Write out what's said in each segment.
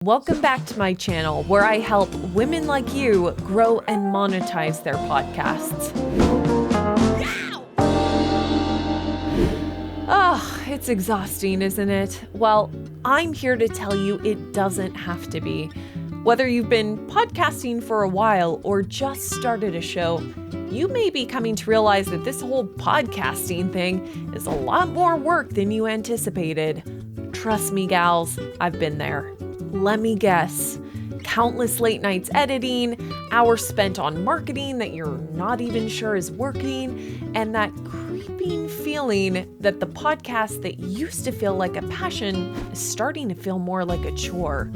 Welcome back to my channel where I help women like you grow and monetize their podcasts. Oh, it's exhausting, isn't it? Well, I'm here to tell you it doesn't have to be. Whether you've been podcasting for a while or just started a show, you may be coming to realize that this whole podcasting thing is a lot more work than you anticipated. Trust me, gals, I've been there. Let me guess. Countless late nights editing, hours spent on marketing that you're not even sure is working, and that creeping feeling that the podcast that used to feel like a passion is starting to feel more like a chore.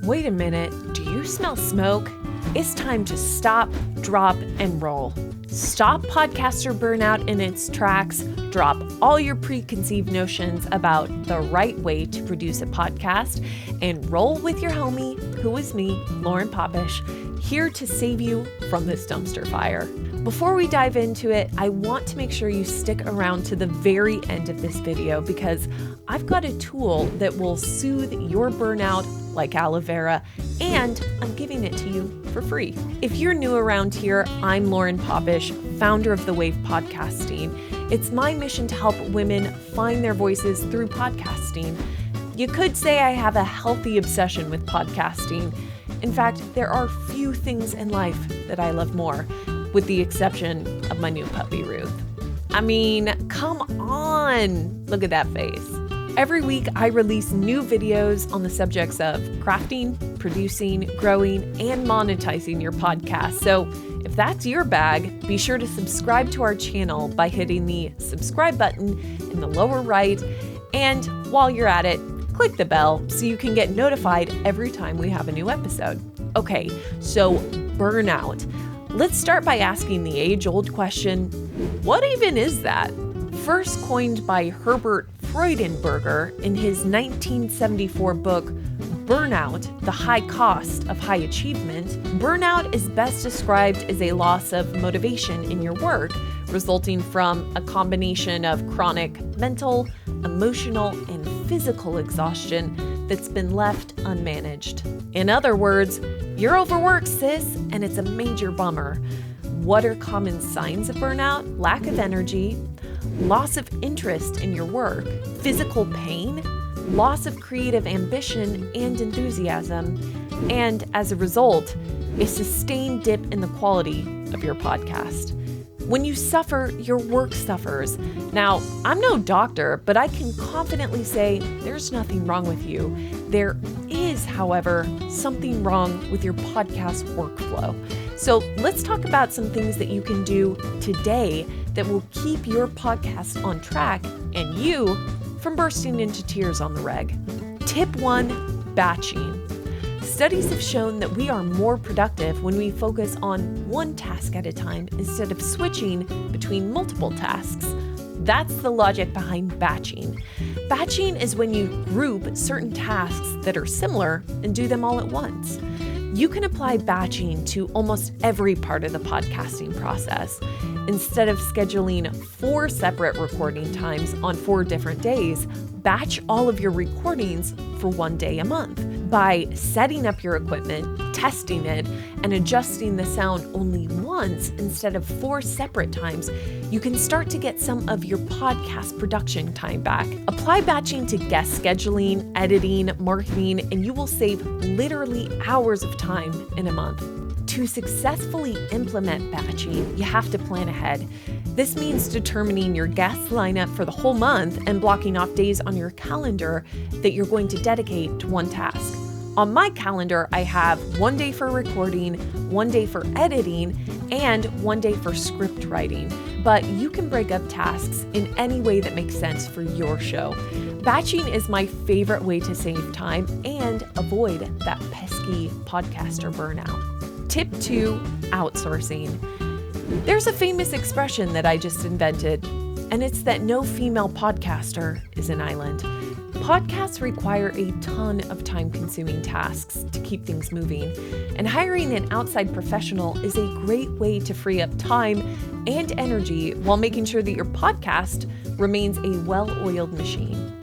Wait a minute, do you smell smoke? It's time to stop, drop, and roll. Stop podcaster burnout in its tracks, drop all your preconceived notions about the right way to produce a podcast, and roll with your homie, who is me, Lauren Popish, here to save you from this dumpster fire. Before we dive into it, I want to make sure you stick around to the very end of this video because I've got a tool that will soothe your burnout like aloe vera, and I'm giving it to you for free. If you're new around here, I'm Lauren Popish, founder of The Wave Podcasting. It's my mission to help women find their voices through podcasting. You could say I have a healthy obsession with podcasting. In fact, there are few things in life that I love more, with the exception of my new puppy, Ruth. I mean, come on, look at that face. Every week, I release new videos on the subjects of crafting, producing, growing, and monetizing your podcast. So if that's your bag, be sure to subscribe to our channel by hitting the subscribe button in the lower right. And while you're at it, click the bell so you can get notified every time we have a new episode. Okay, so burnout. Let's start by asking the age-old question, what even is that? First coined by Herbert Freudenberger in his 1974 book, Burnout, The High Cost of High Achievement, burnout is best described as a loss of motivation in your work, resulting from a combination of chronic mental, emotional, and physical exhaustion that's been left unmanaged. In other words, you're overworked, sis, and it's a major bummer. What are common signs of burnout? Lack of energy, loss of interest in your work, physical pain, loss of creative ambition and enthusiasm, and as a result, a sustained dip in the quality of your podcast. When you suffer, your work suffers. Now, I'm no doctor, but I can confidently say there's nothing wrong with you. There is, however, something wrong with your podcast workflow. So let's talk about some things that you can do today that will keep your podcast on track and you from bursting into tears on the reg. Tip 1, batching. Studies have shown that we are more productive when we focus on one task at a time instead of switching between multiple tasks. That's the logic behind batching. Batching is when you group certain tasks that are similar and do them all at once. You can apply batching to almost every part of the podcasting process. Instead of scheduling 4 separate recording times on 4 different days, batch all of your recordings for 1 day a month. By setting up your equipment, testing it, and adjusting the sound only once instead of 4 separate times, you can start to get some of your podcast production time back. Apply batching to guest scheduling, editing, marketing, and you will save literally hours of time in a month. To successfully implement batching, you have to plan ahead. This means determining your guest lineup for the whole month and blocking off days on your calendar that you're going to dedicate to one task. On my calendar, I have 1 day for recording, 1 day for editing, and 1 day for script writing. But you can break up tasks in any way that makes sense for your show. Batching is my favorite way to save time and avoid that pesky podcaster burnout. Tip 2, outsourcing. There's a famous expression that I just invented, and it's that no female podcaster is an island. Podcasts require a ton of time-consuming tasks to keep things moving, and hiring an outside professional is a great way to free up time and energy while making sure that your podcast remains a well-oiled machine.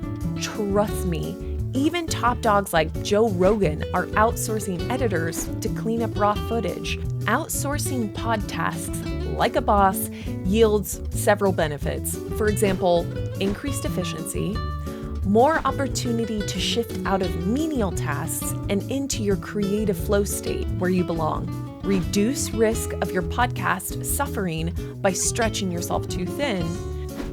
Trust me, Even top dogs like Joe Rogan are outsourcing editors to clean up raw footage. Outsourcing pod tasks like a boss yields several benefits. For example, increased efficiency, more opportunity to shift out of menial tasks and into your creative flow state where you belong. Reduce risk of your podcast suffering by stretching yourself too thin,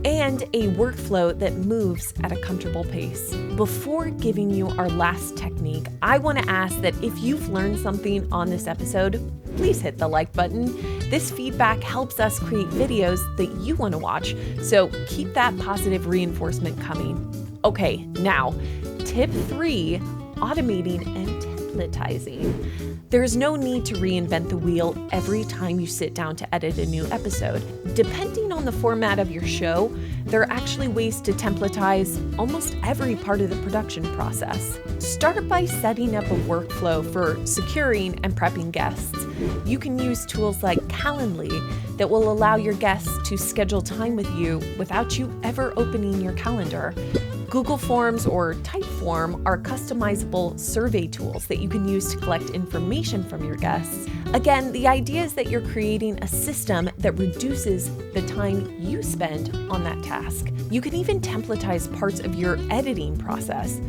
and a workflow that moves at a comfortable pace. Before giving you our last technique, I want to ask that if you've learned something on this episode, please hit the like button. This feedback helps us create videos that you want to watch, so keep that positive reinforcement coming. Okay, now, tip 3, automating and templatizing. There's no need to reinvent the wheel every time you sit down to edit a new episode. Depending on the format of your show, there are actually ways to templatize almost every part of the production process. Start by setting up a workflow for securing and prepping guests. You can use tools like Calendly that will allow your guests to schedule time with you without you ever opening your calendar. Google Forms or Typeform are customizable survey tools that you can use to collect information from your guests. Again, the idea is that you're creating a system that reduces the time you spend on that task. You can even templatize parts of your editing process.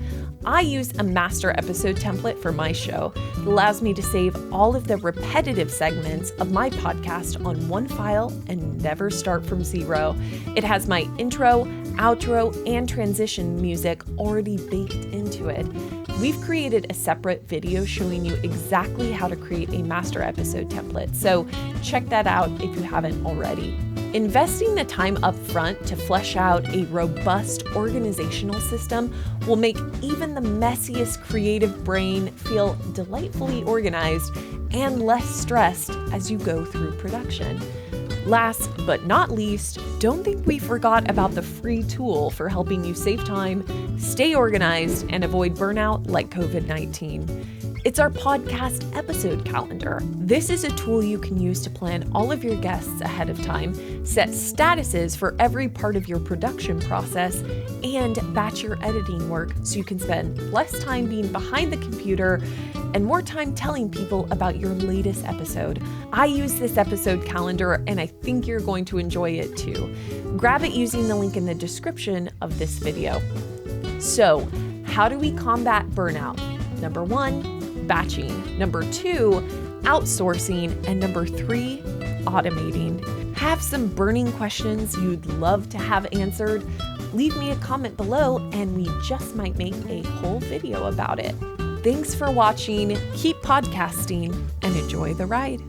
I use a master episode template for my show. It allows me to save all of the repetitive segments of my podcast on one file and never start from zero. It has my intro, outro, and transition music already baked into it. We've created a separate video showing you exactly how to create a master episode template, so check that out if you haven't already. Investing the time up front to flesh out a robust organizational system will make even the messiest creative brain feel delightfully organized and less stressed as you go through production. Last but not least, don't think we forgot about the free tool for helping you save time, stay organized, and avoid burnout like COVID-19. It's our podcast episode calendar. This is a tool you can use to plan all of your guests ahead of time, set statuses for every part of your production process, and batch your editing work so you can spend less time being behind the computer and more time telling people about your latest episode. I use this episode calendar and I think you're going to enjoy it too. Grab it using the link in the description of this video. So, how do we combat burnout? Number 1, batching. Number 2, outsourcing. And number 3, automating. Have some burning questions you'd love to have answered? Leave me a comment below and we just might make a whole video about it. Thanks for watching, keep podcasting, and enjoy the ride.